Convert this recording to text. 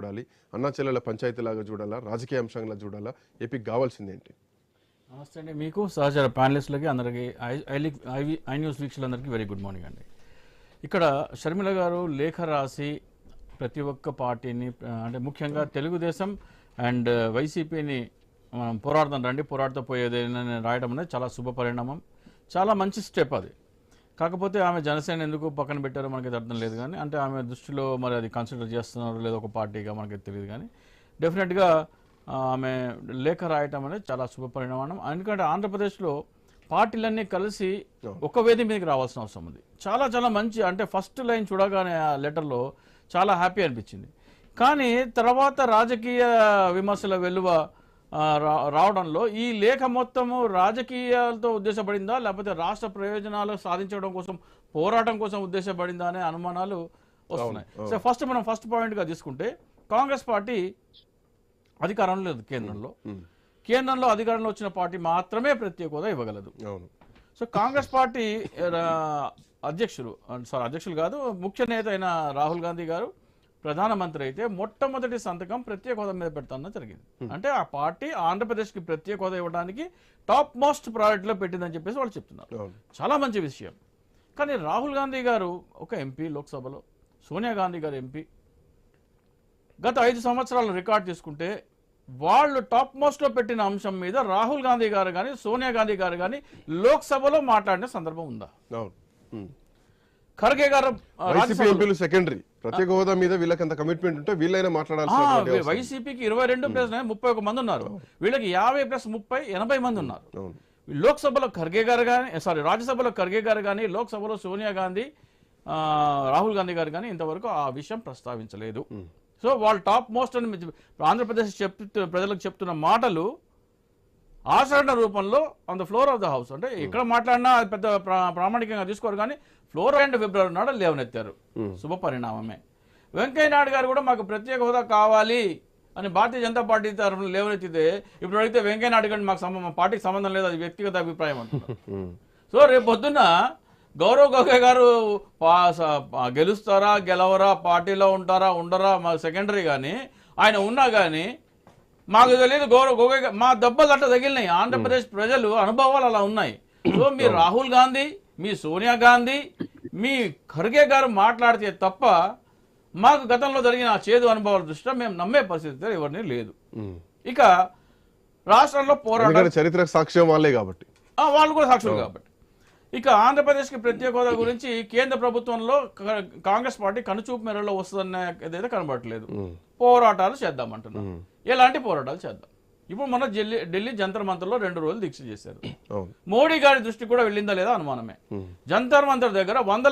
చూడాలి, అన్నా చెల్లెల పంచాయతీలాగా చూడాలా, రాజకీయ అంశంగా చూడాలా, ఏపీకి కావాల్సింది ఏంటి? నమస్తే అండి, మీకు సహచర ప్యానలిస్టులకి అందరికీ ఐ న్యూస్ వీక్షకులందరికీ వెరీ గుడ్ మార్నింగ్ అండి. ఇక్కడ షర్మిల గారు లేఖ రాసి ప్రతి ఒక్క పార్టీని అంటే ముఖ్యంగా తెలుగుదేశం అండ్ వైసీపీని పోరాడదాం రండి, పోరాడుతూ పోయేదేనని రాయడం అనేది చాలా శుభ పరిణామం, చాలా మంచి స్టెప్ అది. కాకపోతే ఆమె జనసేన ఎందుకు పక్కన పెట్టారో మనకి అర్థం లేదు, కానీ అంటే ఆమె దృష్టిలో మరి అది కన్సిడర్ చేస్తున్నారో లేదో ఒక పార్టీగా మనకి తెలియదు, కానీ డెఫినెట్గా ఆమె లేఖ రాయటం అనేది చాలా శుభ పరిణామం. ఎందుకంటే ఆంధ్రప్రదేశ్లో పార్టీలన్నీ కలిసి ఒక వేది మీదకి రావాల్సిన అవసరం ఉంది. చాలా చాలా మంచి, అంటే ఫస్ట్ లైన్ చూడగానే ఆ లెటర్లో చాలా హ్యాపీ అనిపించింది. కానీ తర్వాత రాజకీయ విమర్శల వెలువ రావడంలో ఈ లేఖ మొత్తము రాజకీయాలతో ఉద్దేశపడిందా లేకపోతే రాష్ట్ర ప్రయోజనాలు సాధించడం కోసం, పోరాటం కోసం ఉద్దేశపడిందా అనే అనుమానాలు వస్తున్నాయి. సో మనం ఫస్ట్ పాయింట్గా తీసుకుంటే, కాంగ్రెస్ పార్టీ అధికారంలో లేదు కేంద్రంలో అధికారంలో వచ్చిన పార్టీ మాత్రమే ప్రత్యేక హోదా ఇవ్వగలదు. సో కాంగ్రెస్ పార్టీ అధ్యక్షులు కాదు, ముఖ్య నేత అయిన రాహుల్ గాంధీ గారు ప్రధానమంత్రి అయితే మొట్టమొదటి సంతకం ప్రత్యేక హోదా మీద పెడతానని జరిగింది. అంటే ఆ పార్టీ ఆంధ్రప్రదేశ్కి ప్రత్యేక హోదా ఇవ్వడానికి టాప్ మోస్ట్ ప్రయారిటీలో పెట్టిందని చెప్పేసి వాళ్ళు చెప్తున్నారు. చాలా మంచి విషయం. కానీ రాహుల్ గాంధీ గారు ఒక ఎంపీ లోక్సభలో, సోనియా గాంధీ గారు ఎంపీ, గత 5 సంవత్సరాలు రికార్డ్ తీసుకుంటే వాళ్ళు టాప్ మోస్ట్లో పెట్టిన అంశం మీద రాహుల్ గాంధీ గారు కానీ సోనియా గాంధీ గారు కానీ లోక్సభలో మాట్లాడిన సందర్భం ఉందా? ఖర్గే గారు సెకండరీ ప్రత్యేక హోదా మీద వీళ్ళకి కమిట్మెంట్ ఉంటే వీళ్ళైనా మాట్లాడాలి. వైసీపీకి 22 ప్లస్ 31 మంది ఉన్నారు, వీళ్ళకి 50 ప్లస్ 30 80 మంది ఉన్నారు. లోక్సభలో ఖర్గే గారు కానీ రాజ్యసభలో ఖర్గే గారు కానీ లోక్సభలో సోనియా గాంధీ రాహుల్ గాంధీ గారు కానీ ఇంతవరకు ఆ విషయం ప్రస్తావించలేదు. సో వాళ్ళు టాప్ మోస్ట్ అని ఆంధ్రప్రదేశ్ ప్రజలకు చెప్తున్న మాటలు ఆచరణ రూపంలో on the floor of the house, అంటే ఇక్కడ మాట్లాడినా అది పెద్ద ప్రామాణికంగా తీసుకోరు, కానీ ఫ్లోర్ అండ్ ఫిబ్రవరి నాడు లేవనెత్తారు. శుభ పరిణామమే. వెంకయ్య నాయుడు గారు కూడా మాకు ప్రత్యేక హోదా కావాలి అని భారతీయ జనతా పార్టీ తరఫున లేవనెత్తితే, ఇప్పుడు అడిగితే వెంకయ్య నాయుడు గారు మాకు పార్టీకి సంబంధం లేదు, అది వ్యక్తిగత అభిప్రాయం అంటున్నారు. సో రేపు పొద్దున్న గౌరవ్ గొగోయ్ గారు గెలుస్తారా గెలవరా, పార్టీలో ఉంటారా ఉండరా మా సెకండరీ, కానీ ఆయన ఉన్నా కానీ మాకు తెలియదు. గౌరవ్ గొగోయ్ మా దెబ్బలు అట్లా తగిలినాయి. ఆంధ్రప్రదేశ్ ప్రజలు అనుభవాలు అలా ఉన్నాయి. సో మీ రాహుల్ గాంధీ, మీ సోనియా గాంధీ, మీ ఖర్గే గారు మాట్లాడితే తప్ప మాకు గతంలో జరిగిన ఆ చేదు అనుభవాల దృష్ట్యా మేము నమ్మే పరిస్థితి ఎవరిని లేదు. ఇక రాష్ట్రంలో పోరాటం చరిత్ర సాక్ష్యం వాళ్ళే కాబట్టి, వాళ్ళు కూడా సాక్షులు కాబట్టి. ఇక ఆంధ్రప్రదేశ్కి ప్రత్యేక హోదా గురించి కేంద్ర ప్రభుత్వంలో కాంగ్రెస్ పార్టీ కనుచూపు మేరలో వస్తుందన్న ఏదైతే కనబడట్లేదు. పోరాటాలు చేద్దామంటున్నాం. ఎలాంటి పోరాటాలు చేద్దాం? ఇప్పుడు మన ఢిల్లీ జంతర్ మంతర్లో 2 రోజులు దీక్ష చేశారు. మోడీ గారి దృష్టి కూడా వెళ్ళిందా లేదా అనుమానమే. జంతర్ మంతర్ దగ్గర వందల